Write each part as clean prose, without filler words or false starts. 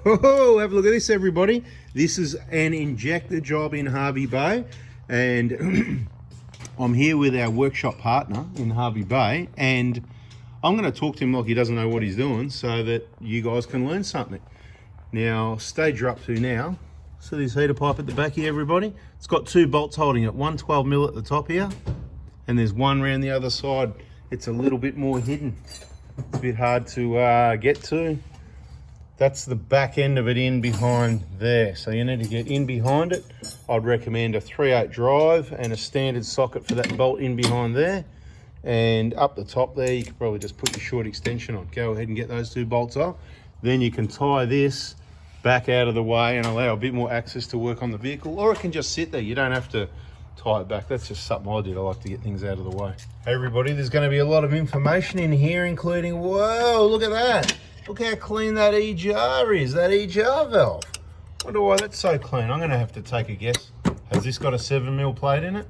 Oh, have a look at this, everybody. This is an injector job in Hervey Bay, and I'm here with our workshop partner in Hervey Bay, and I'm going to talk to him like he doesn't know what he's doing so that you guys can learn something. Now, stage you're up to now, so this heater pipe at the back here, everybody, it's got two bolts holding it, one 12mm at the top here, and there's one around the other side. It's a little bit more hidden. It's a bit hard to get to. That's the back end of it in behind there. So you need to get in behind it. I'd recommend a 3/8 drive and a standard socket for that bolt in behind there. And up the top there, you could probably just put your short extension on. Go ahead and get those two bolts off. Then you can tie this back out of the way and allow a bit more access to work on the vehicle, or it can just sit there. You don't have to tie it back. That's just something I did. I like to get things out of the way. Hey everybody, there's going to be a lot of information in here, including, whoa, look at that. Look how clean that EGR is, that EGR valve. Wonder why that's so clean. I'm going to have to take a guess. Has this got a 7mm plate in it?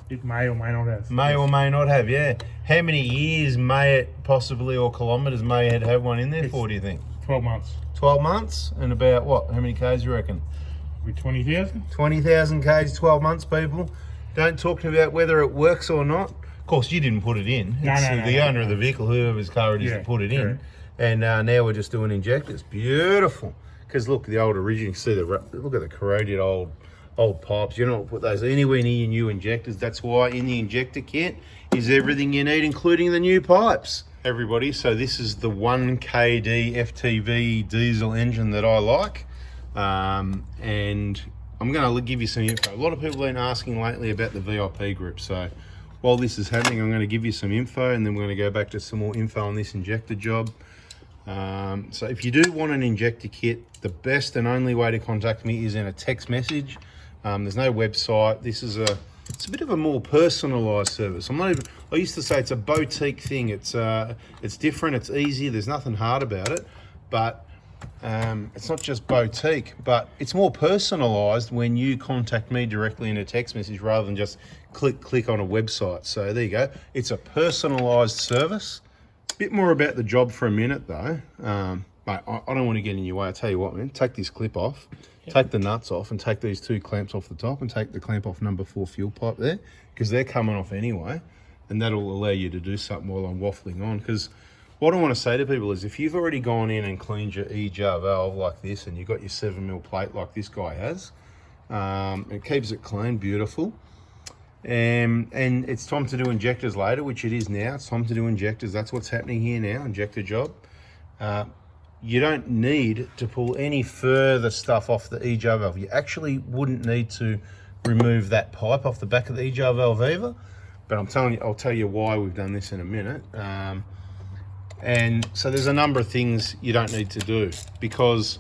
It may or may not have. May or may not have, yeah. How many years may it possibly, or kilometres may it have one in there for, do you think? 12 months. 12 months? And about what? How many Ks you reckon? With 20,000? 20,000 Ks, 12 months, people. Don't talk to me about whether it works or not. Of course, you didn't put it in. No, It's the owner of the vehicle, whoever's car it is, that put it in. True. And now we're just doing injectors. Beautiful. Because look, the old original, you see look at the corroded old pipes. You don't put those anywhere near your new injectors. That's why in the injector kit is everything you need, including the new pipes. Everybody, so this is the 1kd-ftv diesel engine that I like. And I'm going to give you some info. A lot of people have been asking lately about the VIP group. So while this is happening, I'm going to give you some info, and then we're going to go back to some more info on this injector job. So if you do want an injector kit, the best and only way to contact me is in a text message. There's no website. It's a bit of a more personalized service. I used to say it's a boutique thing. It's different, it's easy, there's nothing hard about it, but it's not just boutique, but it's more personalized when you contact me directly in a text message rather than just click on a website. So there you go. It's a personalized service. A bit more about the job for a minute though. Mate, I don't want to get in your way. I'll tell you what, man, take this clip off, take the nuts off, and take these two clamps off the top, and take the clamp off number 4 fuel pipe there, because they're coming off anyway, and that'll allow you to do something while I'm waffling on. Because what I want to say to people is, if you've already gone in and cleaned your EGR valve like this, and you've got your 7mm plate like this guy has, it keeps it clean, beautiful. And it's time to do injectors later, which it is now. It's time to do injectors. That's what's happening here now, injector job. You don't need to pull any further stuff off the EGR valve. You actually wouldn't need to remove that pipe off the back of the EGR valve either. But I'll tell you why we've done this in a minute. And so there's a number of things you don't need to do, because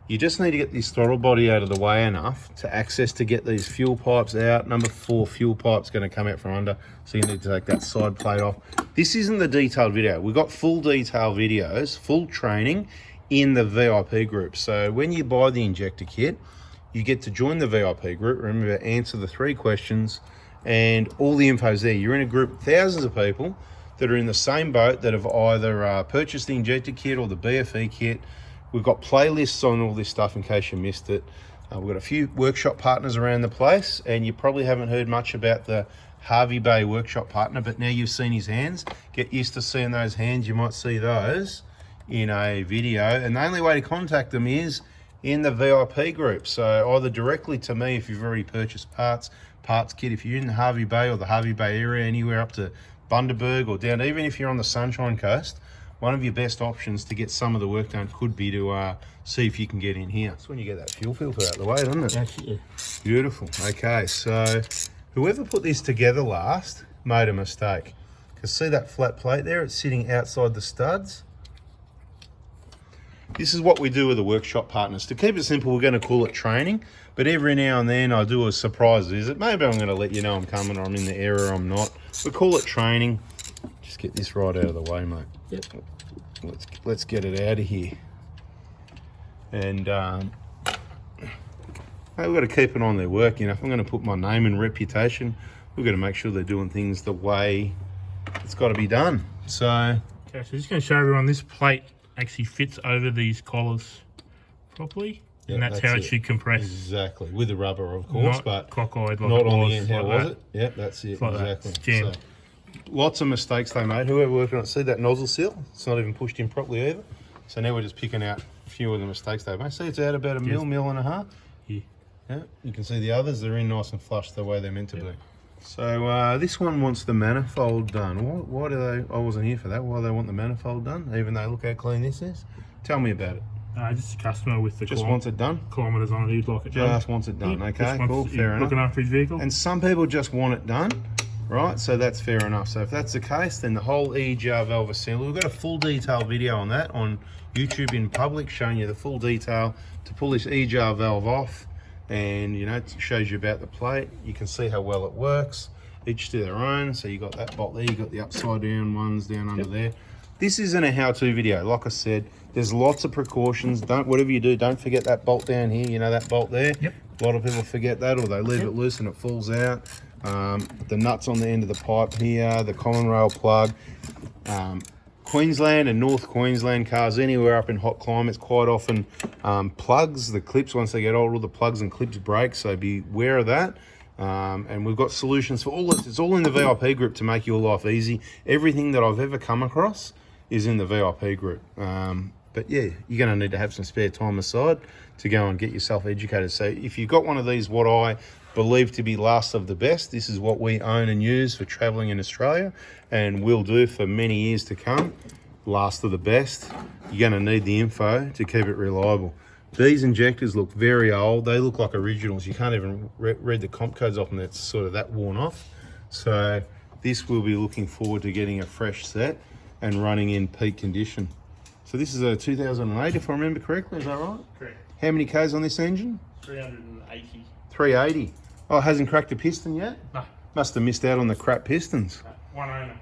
you just need to get this throttle body out of the way enough to get these fuel pipes out. Number 4 fuel pipe's going to come out from under, so you need to take that side plate off. This isn't the detailed video. We've got full detail videos, full training in the VIP group. So when you buy the injector kit, you get to join the VIP group. Remember, answer the 3 questions, and all the info's there. You're in a group of thousands of people that are in the same boat, that have either purchased the injector kit or the BFE kit. We've got playlists on all this stuff in case you missed it. We've got a few workshop partners around the place, and you probably haven't heard much about the Hervey Bay workshop partner, but now you've seen his hands. Get used to seeing those hands. You might see those in a video, and the only way to contact them is in the VIP group. So either directly to me if you've already purchased parts kit, if you're in the Hervey Bay or the Hervey Bay area, anywhere up to Bundaberg or down, even if you're on the Sunshine Coast, one of your best options to get some of the work done could be to see if you can get in here. That's when you get that fuel filter out of the way, doesn't it? That's it. Beautiful. Okay, so whoever put this together last made a mistake. Because see that flat plate there? It's sitting outside the studs. This is what we do with the workshop partners. To keep it simple, we're going to call it training, but every now and then I do a surprise visit. Maybe I'm going to let you know I'm coming, or I'm in the area, or I'm not. We call it training. Just get this right out of the way, mate. Yep. Let's get it out of here. And we've got to keep it on their work. You know, if I'm going to put my name and reputation, we've got to make sure they're doing things the way it's got to be done. So Okay, so just going to show everyone this plate actually fits over these collars properly. Yeah, And that's how it should compress. Exactly, with the rubber, of course, Not but cockeyed like not it on was, the end. How like was that. it? Yep, that's it. Like that. Exactly. It's jammed. So, lots of mistakes they made. Whoever working on it, see that nozzle seal? It's not even pushed in properly either. So now we're just picking out a few of the mistakes they've made. See, it's out about a mil and a half. Yeah. Yeah, you can see the others, they're in nice and flush the way they're meant to be. So this one wants the manifold done. Why do they, I wasn't here for that, why they want the manifold done, even though look how clean this is? Tell me about it. Just a customer with the Just wants it done? kilometres on it, he'd like it done. Just wants it done, Yeah, okay, just wants cool, to- fair enough. Looking after his vehicle. And some people just want it done, right? So that's fair enough. So if that's the case, then the whole EGR valve assembly, we've got a full detailed video on that on YouTube in public, showing you the full detail to pull this EGR valve off. And you know, it shows you about the plate. You can see how well it works. Each to their own. So you got that bolt there, you got the upside down ones down under there. This isn't a how-to video. Like I said, there's lots of precautions. Whatever you do, don't forget that bolt down here. You know that bolt there? Yep. A lot of people forget that, or they leave it loose and it falls out. The nuts on the end of the pipe here, the common rail plug. Queensland and North Queensland cars, anywhere up in hot climates, quite often plugs, the clips, once they get older, the plugs and clips break, so be aware of that. And we've got solutions for all this. It's all in the VIP group to make your life easy. Everything that I've ever come across is in the VIP group. But yeah, you're going to need to have some spare time aside to go and get yourself educated. So if you've got one of these, what I believe to be last of the best, this is what we own and use for traveling in Australia and will do for many years to come. Last of the best. You're going to need the info to keep it reliable. These injectors look very old. They look like originals. You can't even read the comp codes off them. It's sort of that worn off. So this will be looking forward to getting a fresh set and running in peak condition. So this is a 2008, if I remember correctly. Is that right? Correct. How many Ks on this engine? 380. 380. Oh, it hasn't cracked a piston yet? No. Must have missed out on the crap pistons. One owner.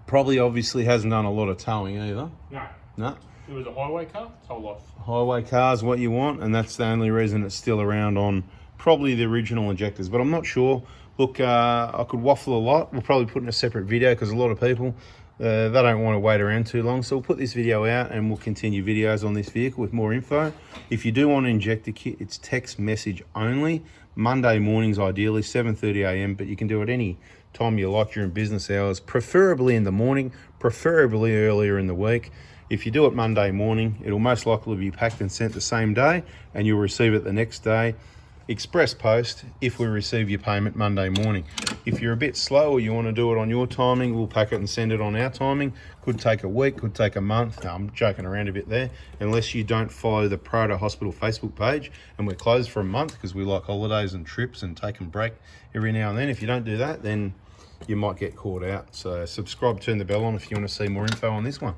Probably obviously hasn't done a lot of towing either. No. No. It was a highway car, its whole life. Highway cars, what you want, and that's the only reason it's still around on probably the original injectors, but I'm not sure. Look, I could waffle a lot. We'll probably put in a separate video because a lot of people, they don't want to wait around too long. So we'll put this video out and we'll continue videos on this vehicle with more info. If you do want an injector kit, it's text message only. Monday mornings, ideally, 7:30 a.m., but you can do it any time you like during business hours, preferably in the morning, preferably earlier in the week. If you do it Monday morning, it'll most likely be packed and sent the same day, and you'll receive it the next day. Express post if we receive your payment Monday morning. If you're a bit slow or you want to do it on your timing, we'll pack it and send it on our timing. Could take a week, could take a month. No, I'm joking around a bit there. Unless you don't follow the Proto Hospital Facebook page, and we're closed for a month because we like holidays and trips and taking break every now and then. If you don't do that, then you might get caught out. So subscribe, turn the bell on if you want to see more info on this one.